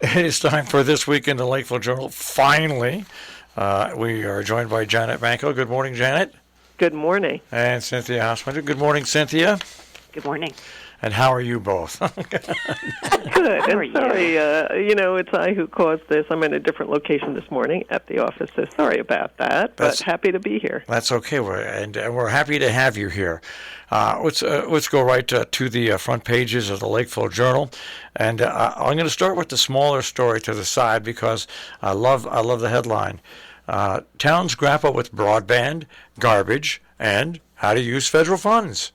It's time for This Week in the Lakeville Journal. Finally, we are joined by Janet Banco. Good morning, Janet. Good morning. And Cynthia Housewinder. Good morning, Cynthia. Good morning. And how are you both? Good. How are And sorry, it's I who caused this. I'm in a different location this morning at the office, so sorry about that, but happy to be here. That's okay, we're happy to have you here. Let's go right to the front pages of the Lakeville Journal, and I'm going to start with the smaller story to the side because I love the headline. Towns grapple with broadband, garbage, and how to use federal funds.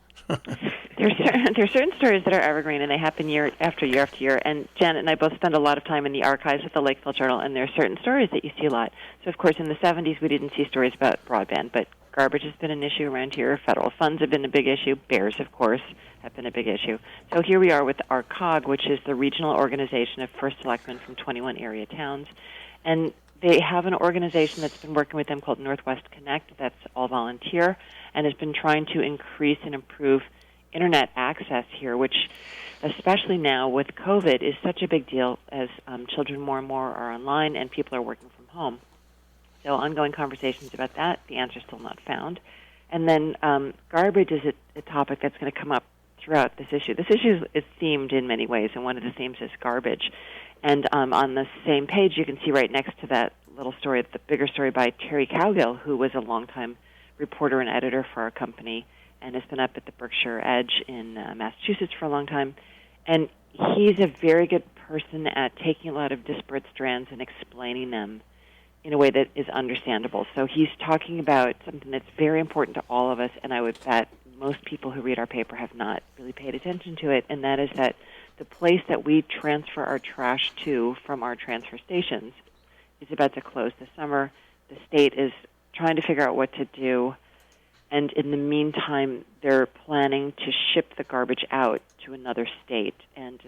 There are certain stories that are evergreen, and they happen year after year after year. And Janet and I both spend a lot of time in the archives of the Lakeville Journal, and there are certain stories that you see a lot. So, of course, in the 70s, we didn't see stories about broadband, but garbage has been an issue around here. Federal funds have been a big issue. Bears, of course, have been a big issue. So here we are with our COG, which is the regional organization of first selectmen from 21 area towns. And they have an organization that's been working with them called Northwest Connect. That's all volunteer, and has been trying to increase and improve Internet access here, which, especially now with COVID, is such a big deal as children more and more are online and people are working from home. So ongoing conversations about that. The answer's still not found. And then garbage is a topic that's going to come up throughout this issue. This issue is themed in many ways, and one of the themes is garbage. And on the same page, you can see right next to that little story, the bigger story by Terry Cowgill, who was a longtime reporter and editor for our company, and has been up at the Berkshire Edge in Massachusetts for a long time. And he's a very good person at taking a lot of disparate strands and explaining them in a way that is understandable. So he's talking about something that's very important to all of us, and I would bet most people who read our paper have not really paid attention to it, and that is that the place that we transfer our trash to from our transfer stations is about to close this summer. The state is trying to figure out what to do. And in the meantime, they're planning to ship the garbage out to another state. And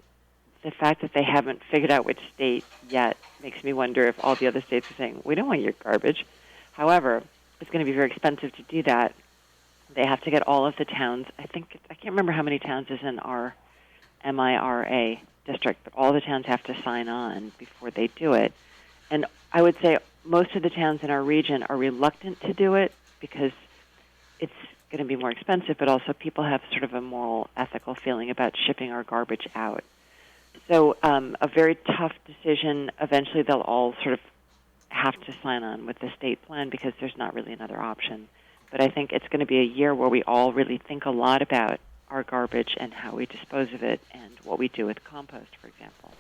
the fact that they haven't figured out which state yet makes me wonder if all the other states are saying, we don't want your garbage. However, it's going to be very expensive to do that. They have to get all of the towns. I can't remember how many towns is in our MIRA district, but all the towns have to sign on before they do it. And I would say most of the towns in our region are reluctant to do it because it's going to be more expensive, but also people have sort of a moral, ethical feeling about shipping our garbage out. So a very tough decision. Eventually they'll all sort of have to sign on with the state plan because there's not really another option. But I think it's going to be a year where we all really think a lot about our garbage and how we dispose of it and what we do with compost, for example,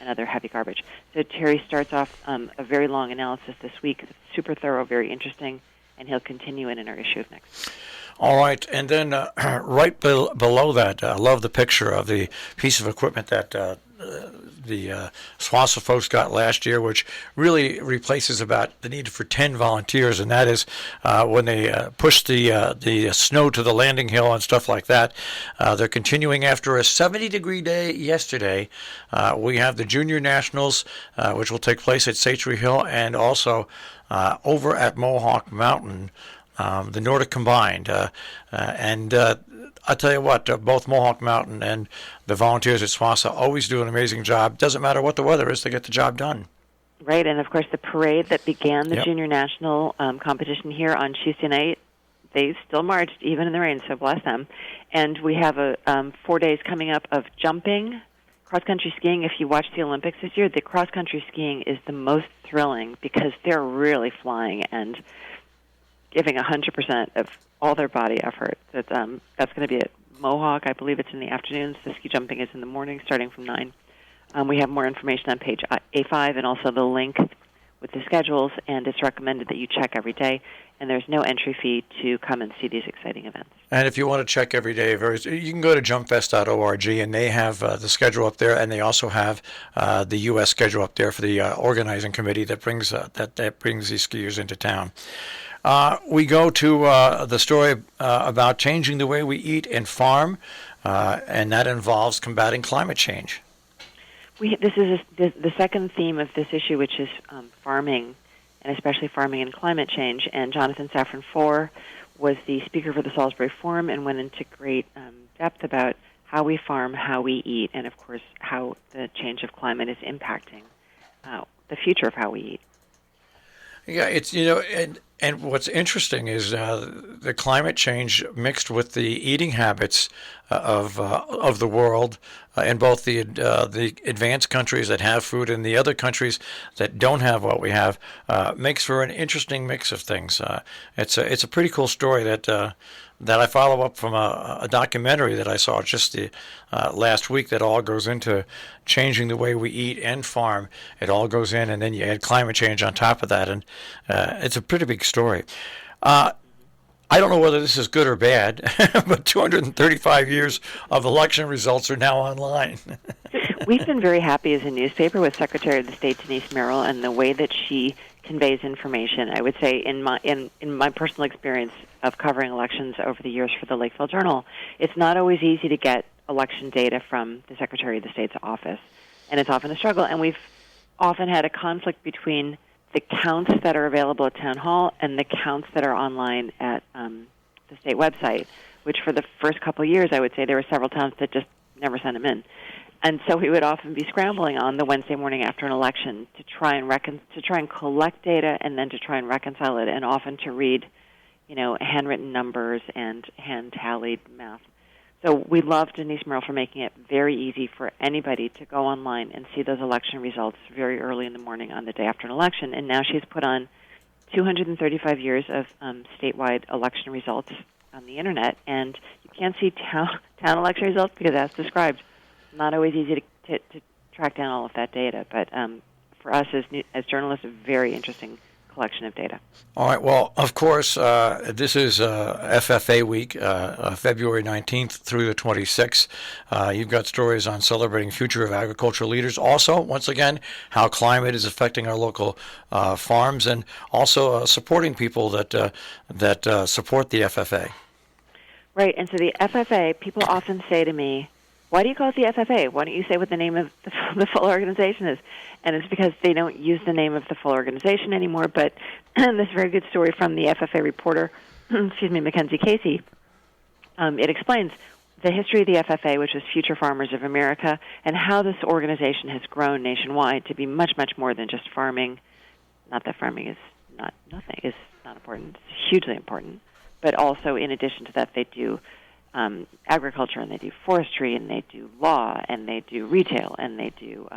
and other heavy garbage. So Terry starts off a very long analysis this week, super thorough, very interesting, and he'll continue in our issue of next. All right, and then right below that, I love the picture of the piece of equipment that the SWASA folks got last year, which really replaces about the need for 10 volunteers, and that is when they push the snow to the landing hill and stuff like that. They're continuing after a 70-degree day yesterday. We have the Junior Nationals, which will take place at Salisbury Hill, and also over at Mohawk Mountain, the Nordic combined. And I'll tell you what, both Mohawk Mountain and the volunteers at SWASA always do an amazing job. Doesn't matter what the weather is, they get the job done. Right, and of course the parade that began the Junior National competition here on Tuesday night, they still marched even in the rain, so bless them. And we have 4 days coming up of jumping, cross-country skiing. If you watch the Olympics this year, the cross-country skiing is the most thrilling because they're really flying and giving 100% of all their body effort. That's going to be at Mohawk. I believe it's in the afternoons. The ski jumping is in the morning, starting from 9. We have more information on page A5 and also the link with the schedules, and it's recommended that you check every day, and there's no entry fee to come and see these exciting events. And if you want to check every day, you can go to jumpfest.org, and they have the schedule up there, and they also have the U.S. schedule up there for the organizing committee that brings these skiers into town. We go to the story about changing the way we eat and farm, and that involves combating climate change. This is the second theme of this issue, which is farming, and especially farming and climate change. And Jonathan Safran Foer was the speaker for the Salisbury Forum and went into great depth about how we farm, how we eat, and of course how the change of climate is impacting the future of how we eat. Yeah, it's and what's interesting is the climate change mixed with the eating habits of the world in both the advanced countries that have food and the other countries that don't have what we have makes for an interesting mix of things. It's a pretty cool story that I follow up from a documentary that I saw just the last week that all goes into changing the way we eat and farm. It all goes in, and then you add climate change on top of that, and it's a pretty big story. I don't know whether this is good or bad, but 235 years of election results are now online. We've been very happy as a newspaper with Secretary of the State Denise Merrill and the way that she conveys information. I would say in my personal experience of covering elections over the years for the Lakeville Journal, it's not always easy to get election data from the Secretary of the State's office, and it's often a struggle. And we've often had a conflict between the counts that are available at Town Hall and the counts that are online at the state website, which for the first couple of years, I would say there were several towns that just never sent them in. And so we would often be scrambling on the Wednesday morning after an election to try and collect data and then to try and reconcile it, and often to read, handwritten numbers and hand-tallied math. So we love Denise Merrill for making it very easy for anybody to go online and see those election results very early in the morning on the day after an election. And now she's put on 235 years of statewide election results on the Internet, and you can't see town election results because, as described, not always easy to track down all of that data. But for us as journalists, a very interesting collection of data. All right. Well, of course, this is FFA week, February 19th through the 26th. You've got stories on celebrating future of agricultural leaders. Also, once again, how climate is affecting our local farms, and also supporting people that support the FFA. Right. And so the FFA, people often say to me, why do you call it the FFA? Why don't you say what the name of the full organization is? And it's because they don't use the name of the full organization anymore. But this very good story from the FFA reporter, Mackenzie Casey, it explains the history of the FFA, which is Future Farmers of America, and how this organization has grown nationwide to be much, much more than just farming. Not that farming is not important. It's hugely important. But also, in addition to that, they do agriculture, and they do forestry, and they do law, and they do retail, and they do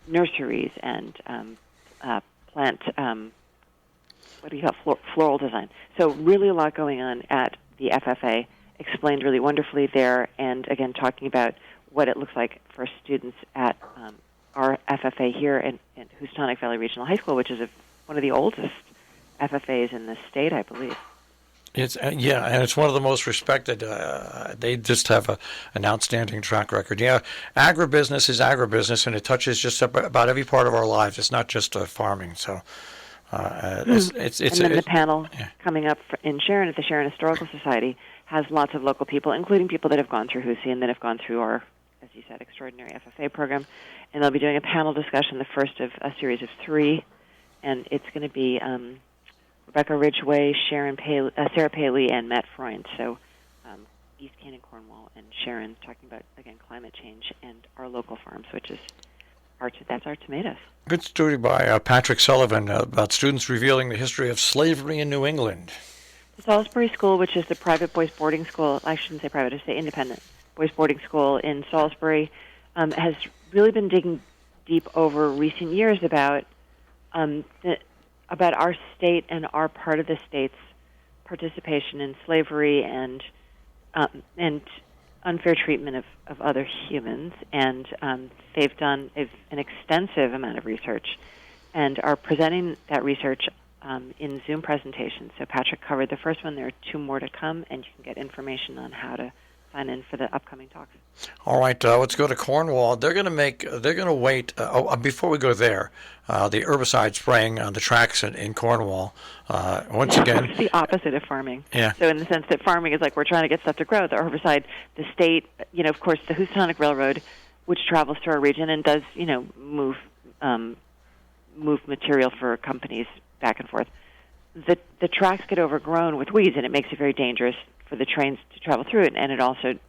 nurseries and plant, floral design. So really a lot going on at the FFA, explained really wonderfully there, and again talking about what it looks like for students at our FFA here in Houstonic Valley Regional High School, which is one of the oldest FFAs in the state, I believe. It's and it's one of the most respected. They just have an outstanding track record. Yeah, agribusiness is agribusiness, and it touches just about every part of our lives. It's not just farming. So, it's and then the panel coming up in Sharon at the Sharon Historical Society has lots of local people, including people that have gone through HUSI and that have gone through our, as you said, extraordinary FFA program. And they'll be doing a panel discussion, the first of a series of 3, and it's going to be Rebecca Ridgway, Sarah Paley, and Matt Freund. So East Canaan, Cornwall, and Sharon talking about, again, climate change and our local farms, which is that's our tomatoes. Good story by Patrick Sullivan about students revealing the history of slavery in New England. The Salisbury School, which is the private boys' boarding school, I shouldn't say private, I say independent boys' boarding school in Salisbury, has really been digging deep over recent years about our state and our part of the state's participation in slavery and unfair treatment of other humans. And they've done an extensive amount of research and are presenting that research in Zoom presentations. So Patrick covered the first one. There are 2 more to come, and you can get information on how to sign in for the upcoming talks. All right, let's go to Cornwall. They're going to wait. Before we go there, the herbicide spraying on the tracks in Cornwall. Once again, it's the opposite of farming. Yeah. So in the sense that farming is like we're trying to get stuff to grow, the herbicide, the state, of course, the Houstonic Railroad, which travels through our region and does, move material for companies back and forth. The tracks get overgrown with weeds, and it makes it very dangerous for the trains to travel through it, and it also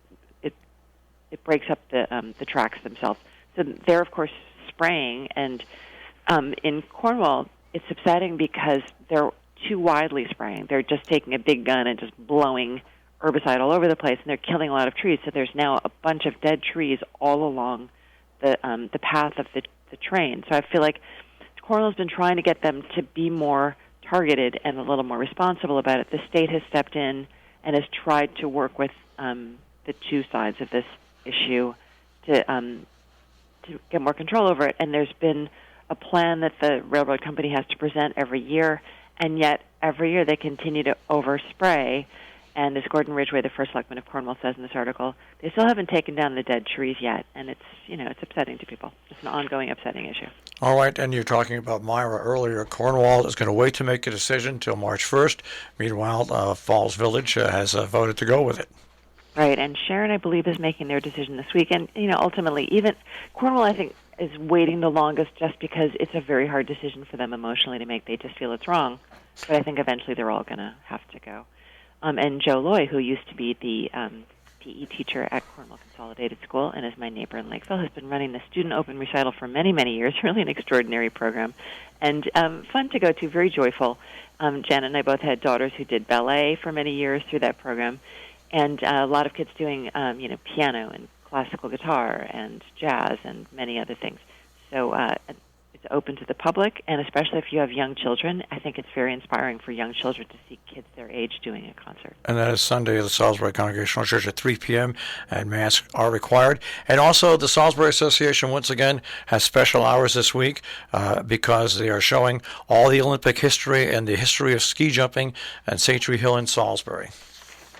it breaks up the tracks themselves. So they're of course spraying, and in Cornwall it's upsetting because they're too widely spraying. They're just taking a big gun and just blowing herbicide all over the place, and they're killing a lot of trees. So there's now a bunch of dead trees all along the path of the train. So I feel like Cornwall's been trying to get them to be more targeted and a little more responsible about it. The state has stepped in and has tried to work with the two sides of this issue to get more control over it. And there's been a plan that the railroad company has to present every year, and yet every year they continue to overspray. And as Gordon Ridgway, the first selectman of Cornwall, says in this article, they still haven't taken down the dead trees yet, and it's upsetting to people. It's an ongoing upsetting issue. All right, and you're talking about Myra earlier. Cornwall is going to wait to make a decision until March 1st. Meanwhile, Falls Village has voted to go with it. Right, and Sharon, I believe, is making their decision this week. And, ultimately, even Cornwall, I think, is waiting the longest just because it's a very hard decision for them emotionally to make. They just feel it's wrong. But I think eventually they're all going to have to go. And Joe Loy, who used to be the PE teacher at Cornwall Consolidated School and is my neighbor in Lakeville, has been running the Student Open Recital for many, many years. Really an extraordinary program. And fun to go to, very joyful. Janet and I both had daughters who did ballet for many years through that program. And a lot of kids doing, piano and classical guitar and jazz and many other things. So it's open to the public, and especially if you have young children, I think it's very inspiring for young children to see kids their age doing a concert. And that is Sunday at the Salisbury Congregational Church at 3 p.m., and masks are required. And also, the Salisbury Association, once again, has special hours this week because they are showing all the Olympic history and the history of ski jumping at Satre Hill in Salisbury.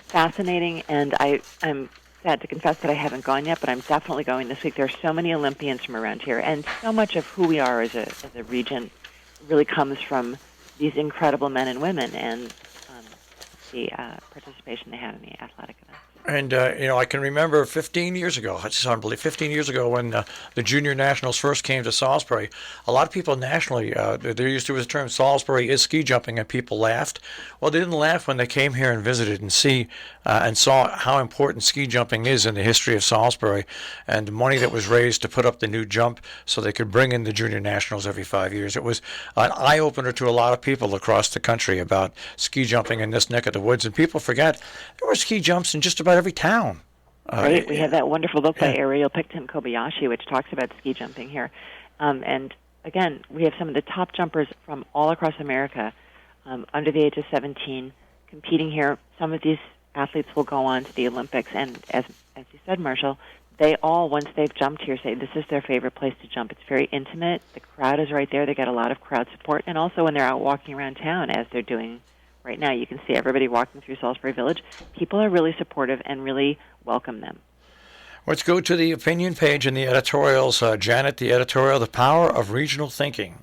Fascinating, and I'm sad to confess that I haven't gone yet, but I'm definitely going this week. There are so many Olympians from around here, and so much of who we are as a region really comes from these incredible men and women and the participation they had in the athletic events. And, I can remember 15 years ago, it's just unbelievable, 15 years ago when the Junior Nationals first came to Salisbury, a lot of people nationally, there used to be the term Salisbury is ski jumping, and people laughed. Well, they didn't laugh when they came here and visited and saw how important ski jumping is in the history of Salisbury, and the money that was raised to put up the new jump so they could bring in the Junior Nationals every 5 years. It was an eye-opener to a lot of people across the country about ski jumping in this neck of the woods, and people forget there were ski jumps in just about every town. Right. We have that wonderful book by Ariel Picton Kobayashi, which talks about ski jumping here. And again, we have some of the top jumpers from all across America under the age of 17 competing here. Some of these athletes will go on to the Olympics. And as you said, Marshall, they all, once they've jumped here, say this is their favorite place to jump. It's very intimate. The crowd is right there. They get a lot of crowd support. And also when they're out walking around town, as they're doing right now, you can see everybody walking through Salisbury Village. People are really supportive and really welcome them. Let's go to the opinion page in the editorials. Janet, the editorial, The Power of Regional Thinking.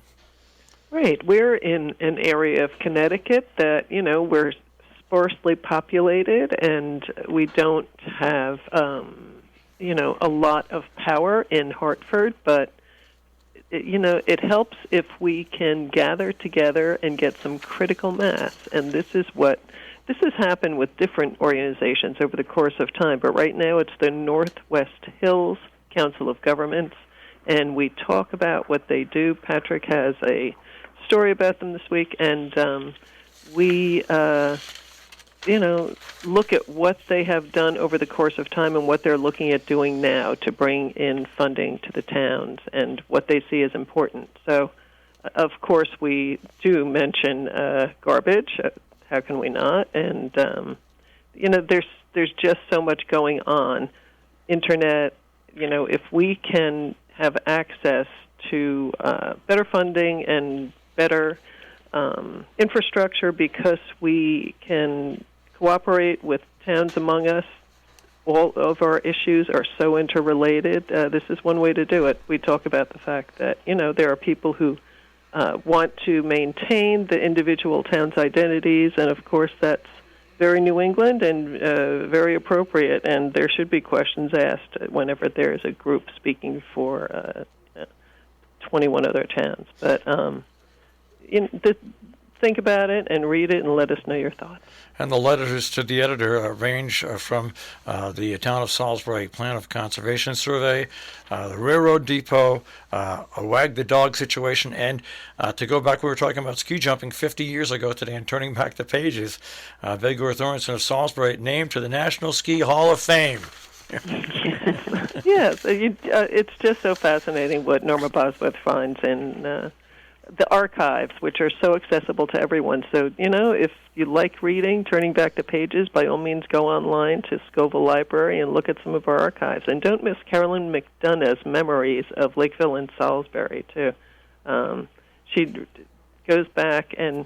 Right. We're in an area of Connecticut that, we're sparsely populated, and we don't have, a lot of power in Hartford, but it helps if we can gather together and get some critical mass. And this has happened with different organizations over the course of time. But right now it's the Northwest Hills Council of Governments, and we talk about what they do. Patrick has a story about them this week, and we look at what they have done over the course of time and what they're looking at doing now to bring in funding to the towns and what they see as important. So, of course, we do mention garbage. How can we not? And, there's just so much going on. Internet, if we can have access to better funding and better infrastructure because we can cooperate with towns among us. All of our issues are so interrelated. This is one way to do it. We talk about the fact that, there are people who want to maintain the individual towns' identities, and of course that's very New England and very appropriate, and there should be questions asked whenever there is a group speaking for 21 other towns. But think about it and read it and let us know your thoughts. And the letters to the editor range from the Town of Salisbury Plan of Conservation Survey, the Railroad Depot, a Wag the Dog situation, and to go back, we were talking about ski jumping 50 years ago today and turning back the pages. Vigor Thornton of Salisbury named to the National Ski Hall of Fame. Yes, it's just so fascinating what Norma Bosworth finds in the archives, which are so accessible to everyone. So, if you like reading, turning back the pages, by all means go online to Scoville Library and look at some of our archives. And don't miss Carolyn McDonough's Memories of Lakeville and Salisbury, too. She goes back and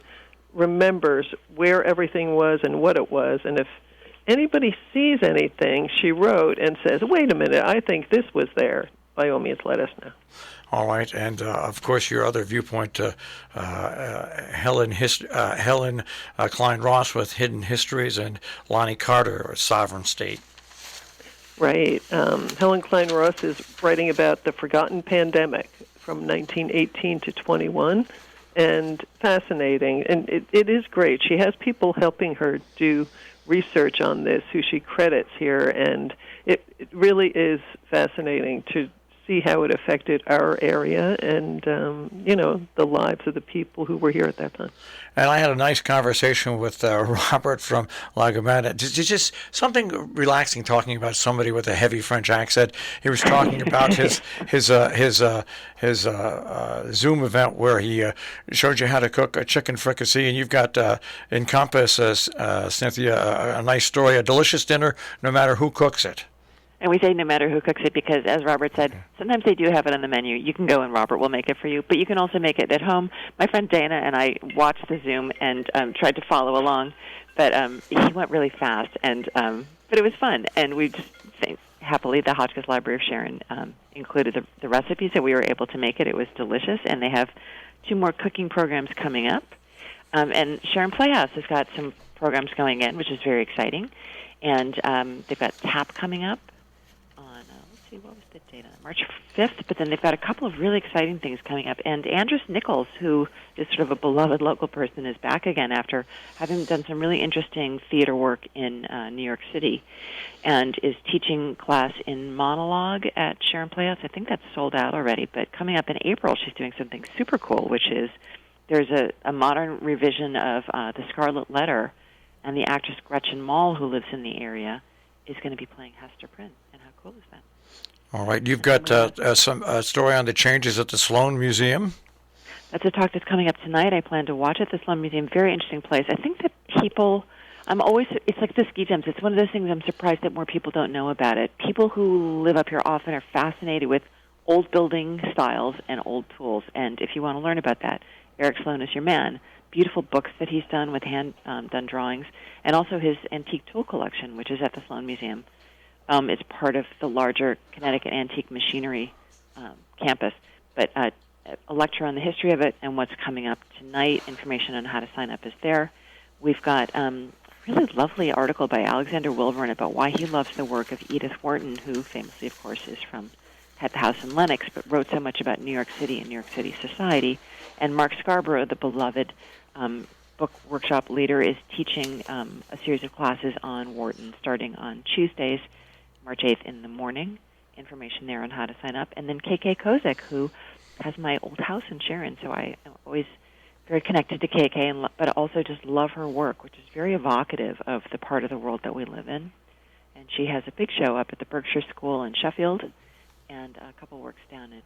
remembers where everything was and what it was. And if anybody sees anything she wrote and says, wait a minute, I think this was there, by all means let us know. All right, and of course your other viewpoint, Helen Klein Ross with Hidden Histories, and Lonnie Carter, Sovereign State. Right. Helen Klein Ross is writing about the forgotten pandemic from 1918 to 21, and fascinating. And it is great. She has people helping her do research on this who she credits here, and it really is fascinating to see how it affected our area and, the lives of the people who were here at that time. And I had a nice conversation with Robert from Lagomena. Just something relaxing, talking about somebody with a heavy French accent. He was talking about his Zoom event where he showed you how to cook a chicken fricassee, and you've got in Compass, Cynthia, a nice story, a delicious dinner, no matter who cooks it. And we say no matter who cooks it because, as Robert said, sometimes they do have it on the menu. You can go and Robert will make it for you, but you can also make it at home. My friend Dana and I watched the Zoom and tried to follow along, but he went really fast, and but it was fun. And we just think, happily, the Hotchkiss Library of Sharon included the recipes, so we were able to make it. It was delicious, and they have 2 more cooking programs coming up. And Sharon Playhouse has got some programs going in, which is very exciting. And they've got TAP coming up. What was the date on March 5th, but then they've got a couple of really exciting things coming up. And Andrus Nichols, who is sort of a beloved local person, is back again after having done some really interesting theater work in New York City, and is teaching class in monologue at Sharon Playhouse. I think that's sold out already, but coming up in April, she's doing something super cool, which is there's a modern revision of The Scarlet Letter, and the actress Gretchen Mol, who lives in the area, is going to be playing Hester Prynne. And how cool is that? All right. You've got some story on the changes at the Sloan Museum. That's a talk that's coming up tonight. I plan to watch it. The Sloan Museum, very interesting place. I think that people, it's like the ski jumps. It's one of those things I'm surprised that more people don't know about it. People who live up here often are fascinated with old building styles and old tools. And if you want to learn about that, Eric Sloan is your man. Beautiful books that he's done with hand-done drawings, and also his antique tool collection, which is at the Sloan Museum. It's part of the larger Connecticut Antique Machinery campus. But a lecture on the history of it and what's coming up tonight, information on how to sign up is there. We've got a really lovely article by Alexander Wilburn about why he loves the work of Edith Wharton, who famously, of course, is had the house in Lenox, but wrote so much about New York City and New York City society. And Mark Scarborough, the beloved book workshop leader, is teaching a series of classes on Wharton starting on Tuesdays, March 8th in the morning. Information there on how to sign up. And then KK Kozak, who has my old house in Sharon, so I am always very connected to KK, but also just love her work, which is very evocative of the part of the world that we live in. And she has a big show up at the Berkshire School in Sheffield and a couple works down at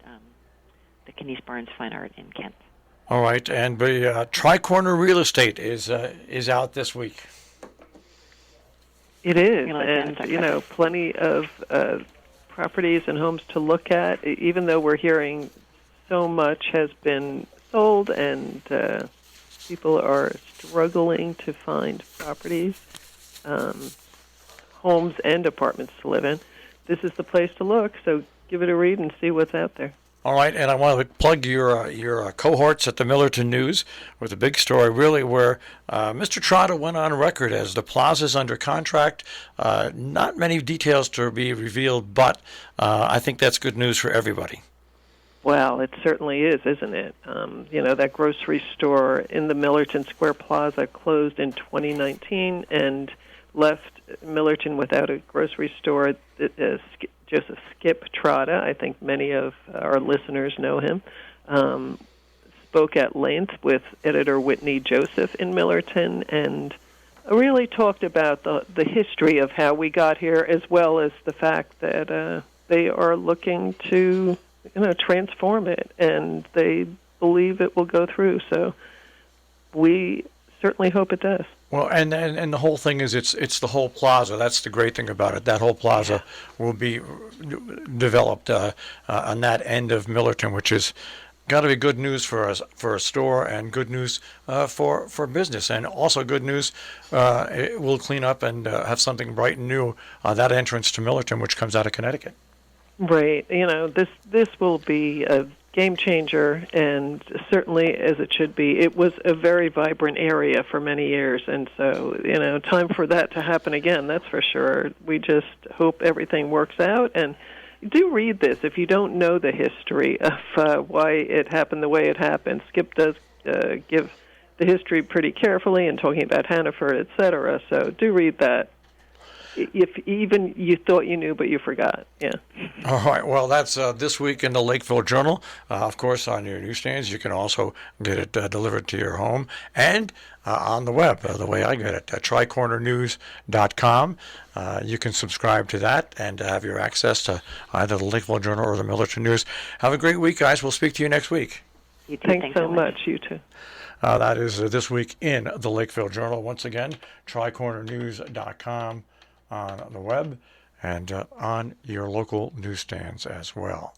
the Knies Barnes Fine Art in Kent. All right, and the Tri-Corner Real Estate is out this week. It is, and plenty of properties and homes to look at. Even though we're hearing so much has been sold, and people are struggling to find properties, homes and apartments to live in, this is the place to look. So give it a read and see what's out there. All right, and I want to plug your cohorts at the Millerton News with a big story, really, where Mr. Trotta went on record as the plaza's under contract. Not many details to be revealed, but I think that's good news for everybody. Well, it certainly is, isn't it? That grocery store in the Millerton Square Plaza closed in 2019 and left Millerton without a grocery store. Joseph Skip Trotta, I think many of our listeners know him, spoke at length with editor Whitney Joseph in Millerton and really talked about the history of how we got here, as well as the fact that they are looking to transform it, and they believe it will go through. So we certainly hope it does. Well, and the whole thing is it's the whole plaza. That's the great thing about it. That whole plaza will be developed on that end of Millerton, which is got to be good news for us, for a store, and good news for business, and also good news. It will clean up and have something bright and new. That entrance to Millerton, which comes out of Connecticut. Right. This will be a game changer, and certainly as it should be. It was a very vibrant area for many years, and so, time for that to happen again, that's for sure. We just hope everything works out, and do read this if you don't know the history of why it happened the way it happened. Skip does give the history pretty carefully and talking about Hannaford, etc., so do read that. If even you thought you knew, but you forgot. Yeah. All right. Well, that's this week in the Lakeville Journal. Of course, on your newsstands, you can also get it delivered to your home and on the web, the way I get it, tricornernews.com. You can subscribe to that and have your access to either the Lakeville Journal or the Millerton News. Have a great week, guys. We'll speak to you next week. You too. Thanks so much. You too. That is this week in the Lakeville Journal. Once again, tricornernews.com. On the web and on your local newsstands as well.